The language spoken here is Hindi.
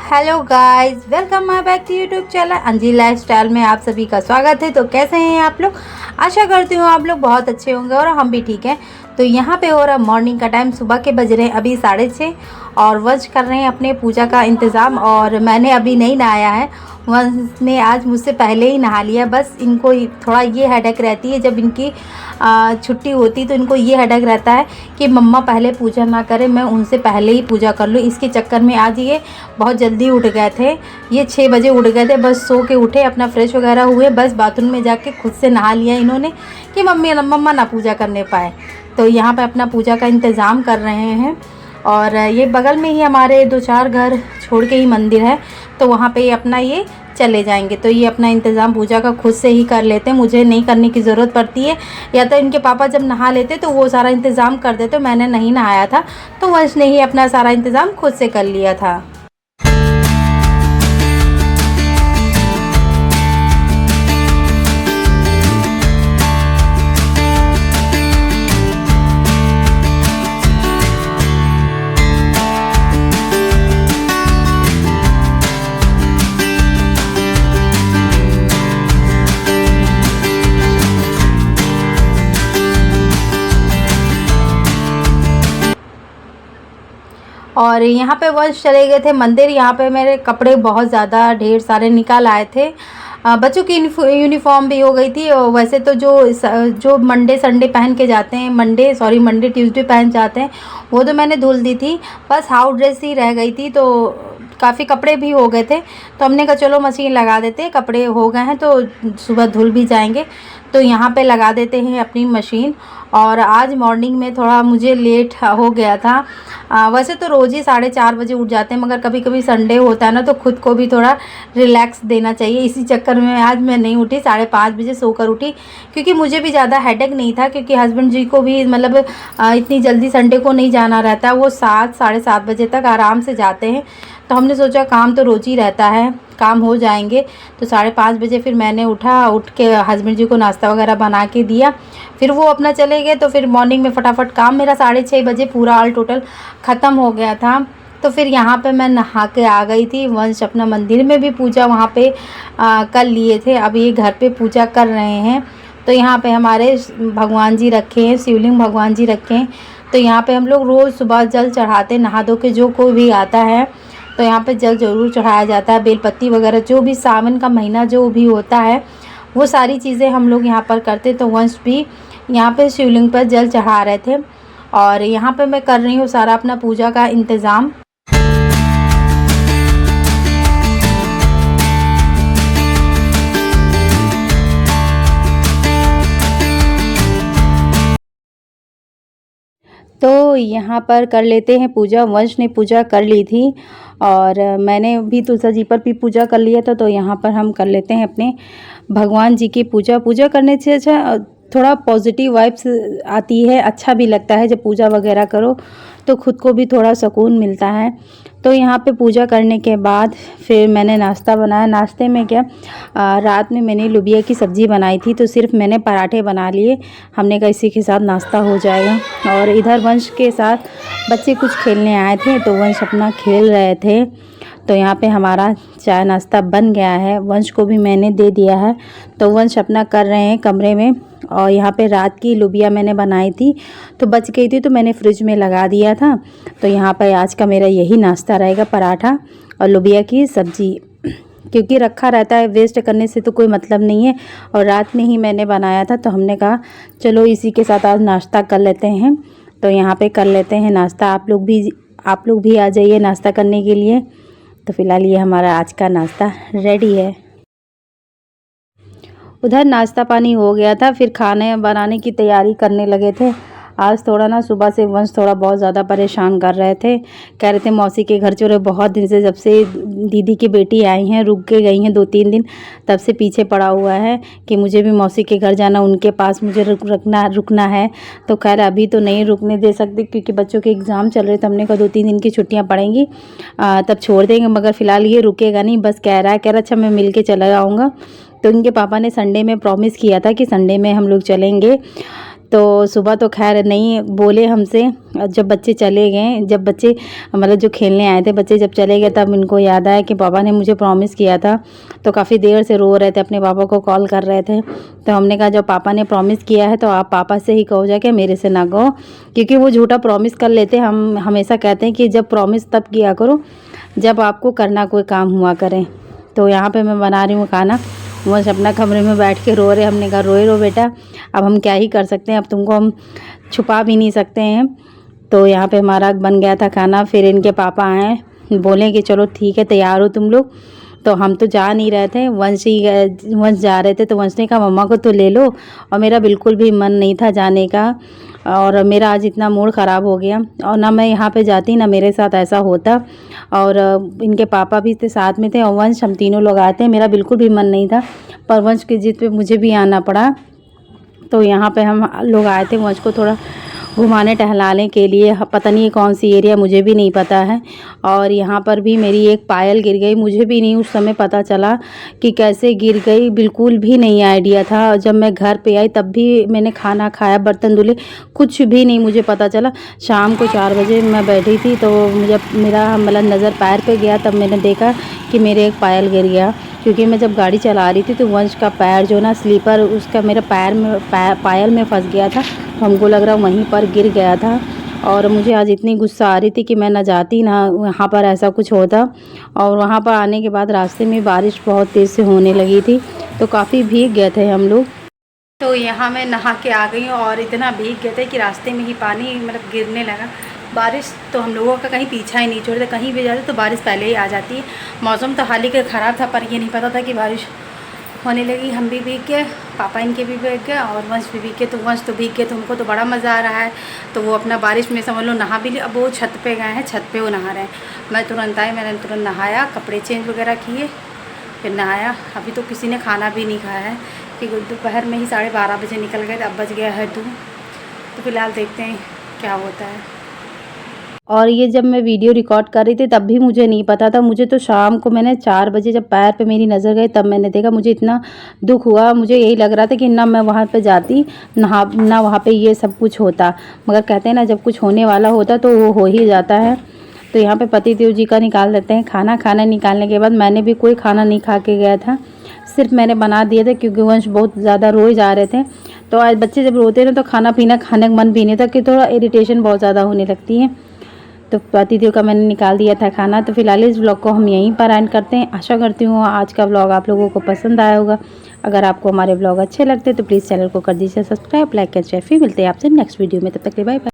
Hello guys, welcome my back to YouTube channel Anji lifestyle में आप सभी का स्वागत है। तो कैसे हैं आप लोग? आशा करती हूँ आप लोग बहुत अच्छे होंगे और हम भी ठीक हैं। तो यहाँ पे हो रहा मॉर्निंग का टाइम, सुबह के बज रहे हैं अभी 6:30 और वंश कर रहे हैं अपने पूजा का इंतज़ाम। और मैंने अभी नहीं नहाया है, वंश ने आज मुझसे पहले ही नहा लिया। बस इनको थोड़ा ये हेडेक रहती है, जब इनकी छुट्टी होती तो इनको ये हेडेक रहता है कि मम्मा पहले पूजा ना करें, मैं उनसे पहले ही पूजा कर लूँ। इसके चक्कर में आज ये बहुत जल्दी उठ गए थे। ये 6 बजे उठ गए थे, बस सो के उठे, अपना फ्रेश वगैरह हुए, बस बाथरूम में जाके खुद से नहा लिया इन्होंने कि मम्मा ना पूजा करने पाए। तो यहाँ पे अपना पूजा का इंतज़ाम कर रहे हैं। और ये बगल में ही हमारे 2-4 घर छोड़ के ही मंदिर है, तो वहाँ पे अपना ये चले जाएंगे। तो ये अपना इंतज़ाम पूजा का खुद से ही कर लेते हैं, मुझे नहीं करने की ज़रूरत पड़ती है। या तो इनके पापा जब नहा लेते तो वो सारा इंतज़ाम कर देते, मैंने नहीं नहाया था तो वंश ने ही अपना सारा इंतज़ाम खुद से कर लिया था। और यहाँ पे वंश चले गए थे मंदिर। यहाँ पे मेरे कपड़े बहुत ज़्यादा ढेर सारे निकाल आए थे। बच्चों की यूनिफॉर्म भी हो गई थी। और वैसे तो जो मंडे संडे पहन के जाते हैं, मंडे ट्यूसडे पहन जाते हैं, वो तो मैंने धुल दी थी। बस हाउस ड्रेस ही रह गई थी, तो काफ़ी कपड़े भी हो गए थे। तो हमने कहा चलो मशीन लगा देते हैं, कपड़े हो गए हैं तो सुबह धुल भी जाएंगे। तो यहाँ पे लगा देते हैं अपनी मशीन। और आज मॉर्निंग में थोड़ा मुझे लेट हो गया था। वैसे तो रोज़ ही 4:30 बजे उठ जाते हैं, मगर कभी कभी संडे होता है ना, तो खुद को भी थोड़ा रिलैक्स देना चाहिए। इसी चक्कर में आज मैं नहीं उठी, 5:30 बजे सोकर उठी, क्योंकि मुझे भी ज़्यादा हेडेक नहीं था, क्योंकि हस्बैंड जी को भी मतलब इतनी जल्दी संडे को नहीं जाना रहता है। वो 7-7:30 बजे तक आराम से जाते हैं। तो हमने सोचा काम तो रोज़ ही रहता है, काम हो जाएंगे। तो 5:30 बजे फिर मैंने उठ के हस्बैंड जी को नाश्ता वगैरह बना के दिया, फिर वो अपना चले गए। तो फिर मॉर्निंग में फटाफट काम मेरा 6:30 बजे पूरा ऑल टोटल ख़त्म हो गया था। तो फिर यहाँ पे मैं नहा के आ गई थी। वंश अपना मंदिर में भी पूजा वहाँ पे कर लिए थे। अब ये घर पे पूजा कर रहे हैं। तो यहाँ पे हमारे भगवान जी रखे हैं, शिवलिंग भगवान जी रखे हैं। तो यहाँ पे हम लोग रोज़ सुबह जल चढ़ाते, नहा धो के जो कोई भी आता है तो यहाँ पे जल ज़रूर चढ़ाया जाता है। बेलपत्ती वगैरह जो भी सावन का महीना जो भी होता है, वो सारी चीज़ें हम लोग यहाँ पर करते। तो वंश भी यहाँ पे शिवलिंग पर जल चढ़ा रहे थे। और यहाँ पे मैं कर रही हूँ सारा अपना पूजा का इंतज़ाम। तो यहाँ पर कर लेते हैं पूजा। वंश ने पूजा कर ली थी और मैंने भी तुलसी जी पर भी पूजा कर लिया था। तो यहाँ पर हम कर लेते हैं अपने भगवान जी की पूजा करने से अच्छा थोड़ा पॉजिटिव वाइब्स आती है, अच्छा भी लगता है। जब पूजा वगैरह करो तो खुद को भी थोड़ा सुकून मिलता है। तो यहाँ पे पूजा करने के बाद फिर मैंने नाश्ता बनाया। नाश्ते में क्या, रात में मैंने लोबिया की सब्ज़ी बनाई थी, तो सिर्फ मैंने पराठे बना लिए। हमने कहा इसी के साथ नाश्ता हो जाएगा। और इधर वंश के साथ बच्चे कुछ खेलने आए थे, तो वंश अपना खेल रहे थे। तो यहाँ पे हमारा चाय नाश्ता बन गया है, वंश को भी मैंने दे दिया है। तो वंश अपना कर रहे हैं कमरे में। और यहाँ पे रात की लोबिया मैंने बनाई थी, तो बच गई थी, तो मैंने फ्रिज में लगा दिया था। तो यहाँ पे आज का मेरा यही नाश्ता रहेगा, पराठा और लोबिया की सब्ज़ी, क्योंकि रखा रहता है, वेस्ट करने से तो कोई मतलब नहीं है। और रात में ही मैंने बनाया था, तो हमने कहा चलो इसी के साथ आज नाश्ता कर लेते हैं। तो यहाँ पे कर लेते हैं नाश्ता। आप लोग भी आ जाइए नाश्ता करने के लिए। तो फिलहाल ये हमारा आज का नाश्ता रेडी है। उधर नाश्ता पानी हो गया था, फिर खाने बनाने की तैयारी करने लगे थे। आज थोड़ा ना सुबह से वंश थोड़ा बहुत ज़्यादा परेशान कर रहे थे। कह रहे थे मौसी के घर चलो, बहुत दिन से, जब से दीदी की बेटी आई हैं, रुक के गई हैं 2-3 दिन, तब से पीछे पड़ा हुआ है कि मुझे भी मौसी के घर जाना, उनके पास मुझे रुकना है। तो खैर अभी तो नहीं रुकने दे सकते, क्योंकि बच्चों के एग्ज़ाम चल रहे थे। हमने कहा 2-3 दिन की छुट्टियाँ पड़ेंगी तब छोड़ देंगे, मगर फ़िलहाल ये रुकेगा नहीं। बस कह रहा अच्छा मैं मिल के चला जाऊँगा। तो इनके पापा ने संडे में प्रॉमिस किया था कि संडे में हम लोग चलेंगे। तो सुबह तो खैर नहीं बोले हमसे, जब बच्चे चले गए, जब बच्चे मतलब जो खेलने आए थे बच्चे जब चले गए तब इनको याद आया कि पापा ने मुझे प्रॉमिस किया था। तो काफ़ी देर से रो रहे थे, अपने पापा को कॉल कर रहे थे। तो हमने कहा जब पापा ने प्रॉमिस किया है तो आप पापा से ही कहो जाके, मेरे से ना कहो, क्योंकि वो झूठा प्रॉमिस कर लेते। हम हमेशा कहते हैं कि जब प्रॉमिस तब किया करो जब आपको करना कोई काम हुआ करे। तो यहाँ पे मैं बना रही हूँ खाना, वंश अपना कमरे में बैठ के रो रहे। हमने कहा रोए रो बेटा, अब हम क्या ही कर सकते हैं, अब तुमको हम छुपा भी नहीं सकते हैं। तो यहाँ पे हमारा बन गया था खाना। फिर इनके पापा आए, बोले कि चलो ठीक है तैयार हो तुम लोग। तो हम तो जा नहीं रहे थे, वंश जा रहे थे। तो वंश ने कहा मम्मा को तो ले लो, और मेरा बिल्कुल भी मन नहीं था जाने का। और मेरा आज इतना मूड ख़राब हो गया, और ना मैं यहाँ पे जाती ना मेरे साथ ऐसा होता। और इनके पापा भी थे साथ में थे, और वंश, हम तीनों लोग आए थे। मेरा बिल्कुल भी मन नहीं था, पर वंश की जिद पे मुझे भी आना पड़ा। तो यहाँ पे हम लोग आए थे वंश को थोड़ा घुमाने टहलाने के लिए। पता नहीं कौन सी एरिया, मुझे भी नहीं पता है। और यहाँ पर भी मेरी एक पायल गिर गई, मुझे भी नहीं उस समय पता चला कि कैसे गिर गई, बिल्कुल भी नहीं आइडिया था। जब मैं घर पे आई तब भी मैंने खाना खाया, बर्तन धुले, कुछ भी नहीं मुझे पता चला। शाम को 4 बजे मैं बैठी थी, तो मुझे मेरा मतलब नज़र पैर पे गया, तब मैंने देखा कि मेरे एक पायल गिर गया। क्योंकि मैं जब गाड़ी चला रही थी तो वंश का पैर जो ना स्लीपर उसका मेरे पैर में पायल में फंस गया था। तो हमको लग रहा वहीं पर गिर गया था। और मुझे आज इतनी गुस्सा आ रही थी कि मैं ना जाती ना वहाँ पर ऐसा कुछ होता। और वहाँ पर आने के बाद रास्ते में बारिश बहुत तेज़ से होने लगी थी, तो काफ़ी भीग गए थे हम लोग। तो यहाँ मैं नहा के आ गई हूँ, और इतना भीग गए थे कि रास्ते में ही पानी मतलब गिरने लगा। बारिश तो हम लोगों का कहीं पीछा ही नहीं छोड़ता, कहीं भी जाते तो बारिश पहले ही आ जाती है। मौसम तो हाल ही का ख़राब था, पर ये नहीं पता था कि बारिश होने लगी। हम भी भीग गए, पापा इनके भी भीग गए, और वंश भी भीग गए। तो वंश तो भीग गए, तो उनको तो बड़ा मज़ा आ रहा है। तो वो अपना बारिश में समझ लो नहा भी लिया। अब वो छत पे गए हैं, छत पे वो नहा रहे हैं। मैं तुरंत आई, मैंने तुरंत नहाया, कपड़े चेंज वगैरह किए, फिर नहाया। अभी तो किसी ने खाना भी नहीं खाया है, क्योंकि दोपहर में ही 12:30 बजे निकल गए थे, अब बज गया है 2। तो फिलहाल देखते हैं क्या होता है। और ये जब मैं वीडियो रिकॉर्ड कर रही थी तब भी मुझे नहीं पता था। मुझे तो शाम को मैंने 4 बजे जब पैर पे मेरी नज़र गई तब मैंने देखा। मुझे इतना दुख हुआ, मुझे यही लग रहा था कि ना मैं वहाँ पे जाती ना वहाँ पे ये सब कुछ होता। मगर कहते हैं ना जब कुछ होने वाला होता तो वो हो ही जाता है। तो यहाँ पे पतिदेव जी का निकाल देते हैं खाना। खाना निकालने के बाद मैंने भी कोई खाना नहीं खा के गया था, सिर्फ मैंने बना दिए थे, क्योंकि वंश बहुत ज़्यादा रोए जा रहे थे। तो आज बच्चे जब रोते हैं ना तो खाना पीना खाने का मन भी नहीं था, कि थोड़ा इरिटेशन बहुत ज़्यादा होने लगती है। तो पतिदेव का मैंने निकाल दिया था खाना। तो फिलहाल इस व्लॉग को हम यहीं पर एंड करते हैं। आशा करती हूँ आज का व्लॉग आप लोगों को पसंद आया होगा। अगर आपको हमारे व्लॉग अच्छे लगते तो प्लीज़ चैनल को कर दीजिए सब्सक्राइब, लाइक एंड शेयर। फिर मिलते हैं आपसे नेक्स्ट वीडियो में, तब तक के बाय बाय।